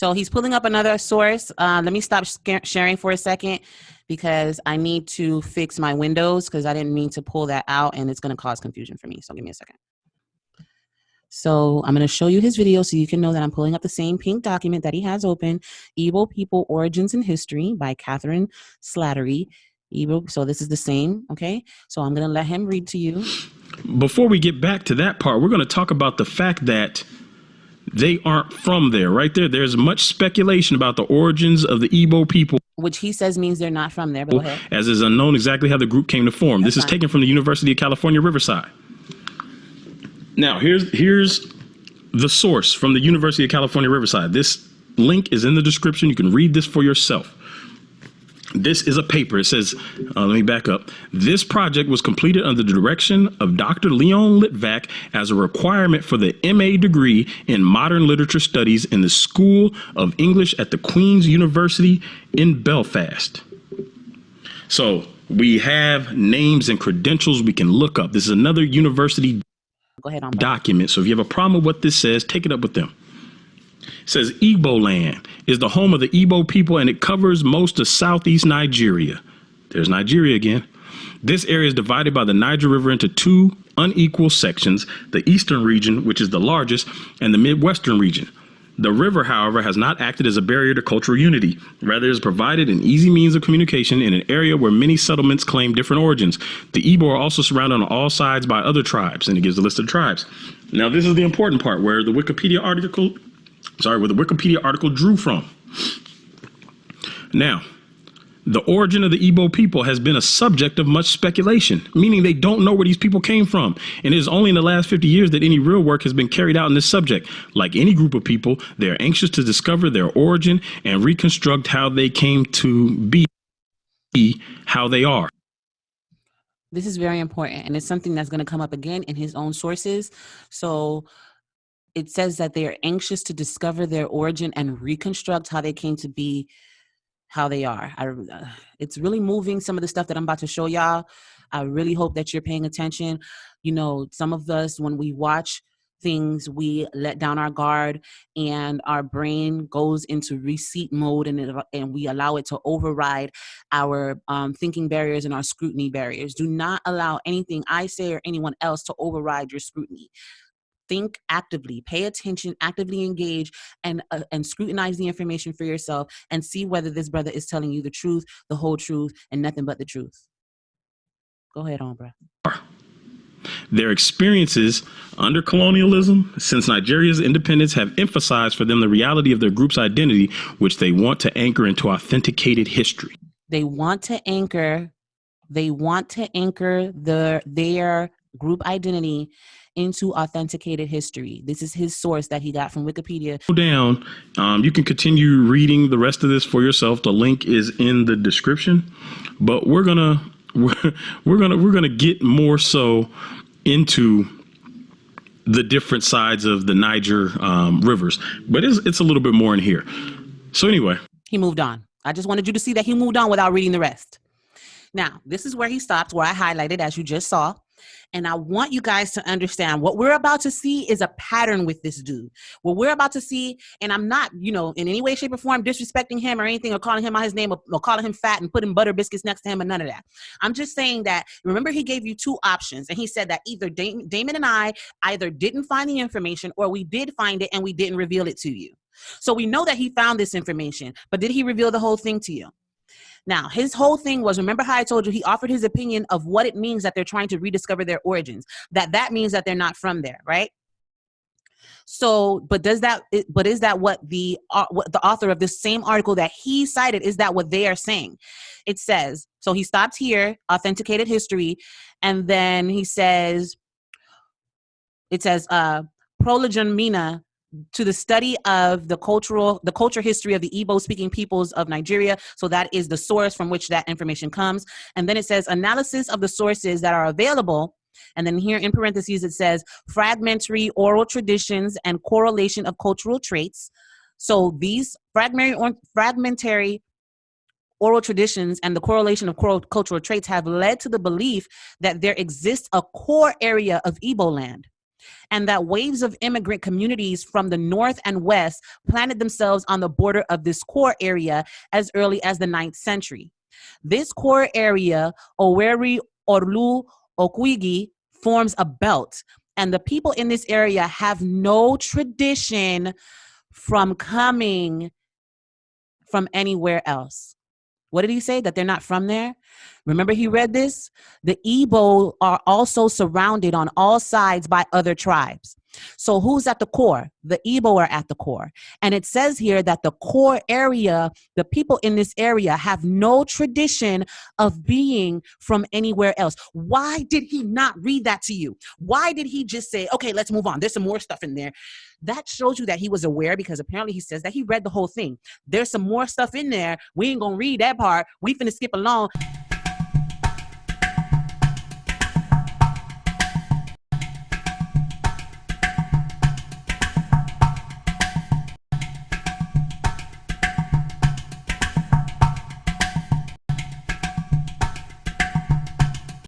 So he's pulling up another source. Let me stop sharing for a second because I need to fix my windows because I didn't mean to pull that out and it's going to cause confusion for me. So give me a second. So I'm going to show you his video so you can know that I'm pulling up the same pink document that he has open, Igbo People Origins and History by Katharine Slattery. Igbo, so this is the same, okay? So I'm going to let him read to you. Before we get back to that part, we're going to talk about the fact that they aren't from there. Right there, there's much speculation about the origins of the Igbo people, which he says means they're not from there. But go ahead. As is unknown exactly how the group came to form. This is taken from the University of California, Riverside. Now, here's the source from the University of California, Riverside. This link is in the description. You can read this for yourself. This is a paper. It says, let me back up. This project was completed under the direction of Dr. Leon Litvak as a requirement for the MA degree in Modern Literature Studies in the School of English at the Queen's University in Belfast. So we have names and credentials we can look up. This is another university document. So if you have a problem with what this says, take it up with them. It says Igbo land is the home of the Igbo people and it covers most of southeast Nigeria. There's Nigeria again. This area is divided by the Niger River into two unequal sections, the eastern region, which is the largest, and the midwestern region. The river, however, has not acted as a barrier to cultural unity. Rather, it has provided an easy means of communication in an area where many settlements claim different origins. The Igbo are also surrounded on all sides by other tribes, and it gives a list of tribes. Now, this is the important part where the Wikipedia article drew from. Now, the origin of the Igbo people has been a subject of much speculation, meaning they don't know where these people came from. And it is only in the last 50 years that any real work has been carried out in this subject. Like any group of people, they are anxious to discover their origin and reconstruct how they came to be how they are. This is very important, and it's something that's going to come up again in his own sources. So it says that they are anxious to discover their origin and reconstruct how they came to be how they are. It's really moving, some of the stuff that I'm about to show y'all. I really hope that you're paying attention. You know, some of us, when we watch things, we let down our guard and our brain goes into receipt mode and we allow it to override our thinking barriers and our scrutiny barriers. Do not allow anything I say or anyone else to override your scrutiny. Think actively, pay attention, actively engage, and scrutinize the information for yourself and see whether this brother is telling you the truth, the whole truth, and nothing but the truth. Go ahead on, bro. Their experiences under colonialism since Nigeria's independence have emphasized for them the reality of their group's identity, which they want to anchor into authenticated history. They want to anchor their group identity into authenticated history. This is his source that he got from Wikipedia. Go down. You can continue reading the rest of this for yourself. The link is in the description. But we're gonna get more so into the different sides of the Niger rivers. But it's a little bit more in here. So anyway, he moved on. I just wanted you to see that he moved on without reading the rest. Now, this is where he stopped, where I highlighted, as you just saw. And I want you guys to understand what we're about to see is a pattern with this dude. What we're about to see, and I'm not, in any way, shape, or form disrespecting him or anything or calling him out his name or calling him fat and putting butter biscuits next to him or none of that. I'm just saying that, remember, he gave you two options. And he said that either Damon and I either didn't find the information or we did find it and we didn't reveal it to you. So we know that he found this information, but did he reveal the whole thing to you? Now, his whole thing was, remember how I told you, he offered his opinion of what it means that they're trying to rediscover their origins, that means that they're not from there, right? So, is that what the author of this same article that he cited, is that what they are saying? It says, so he stopped here, authenticated history, and then it says, Prologen Mina, to the study of the culture history of the Igbo speaking peoples of Nigeria. So that is the source from which that information comes. And then it says analysis of the sources that are available. And then here in parentheses, it says fragmentary oral traditions and correlation of cultural traits. So these fragmentary oral traditions and the correlation of cultural traits have led to the belief that there exists a core area of Igbo land, and that waves of immigrant communities from the north and west planted themselves on the border of this core area as early as the 9th century. This core area, Owerri, Orlu, Okwigi, forms a belt, and the people in this area have no tradition from coming from anywhere else. What did he say? That they're not from there? Remember he read this? The Igbo are also surrounded on all sides by other tribes. So who's at the core? The Igbo are at the core. And it says here that the core area, the people in this area have no tradition of being from anywhere else. Why did he not read that to you? Why did he just say, okay, let's move on. There's some more stuff in there. That shows you that he was aware, because apparently he says that he read the whole thing. There's some more stuff in there. We ain't gonna read that part. We finna skip along.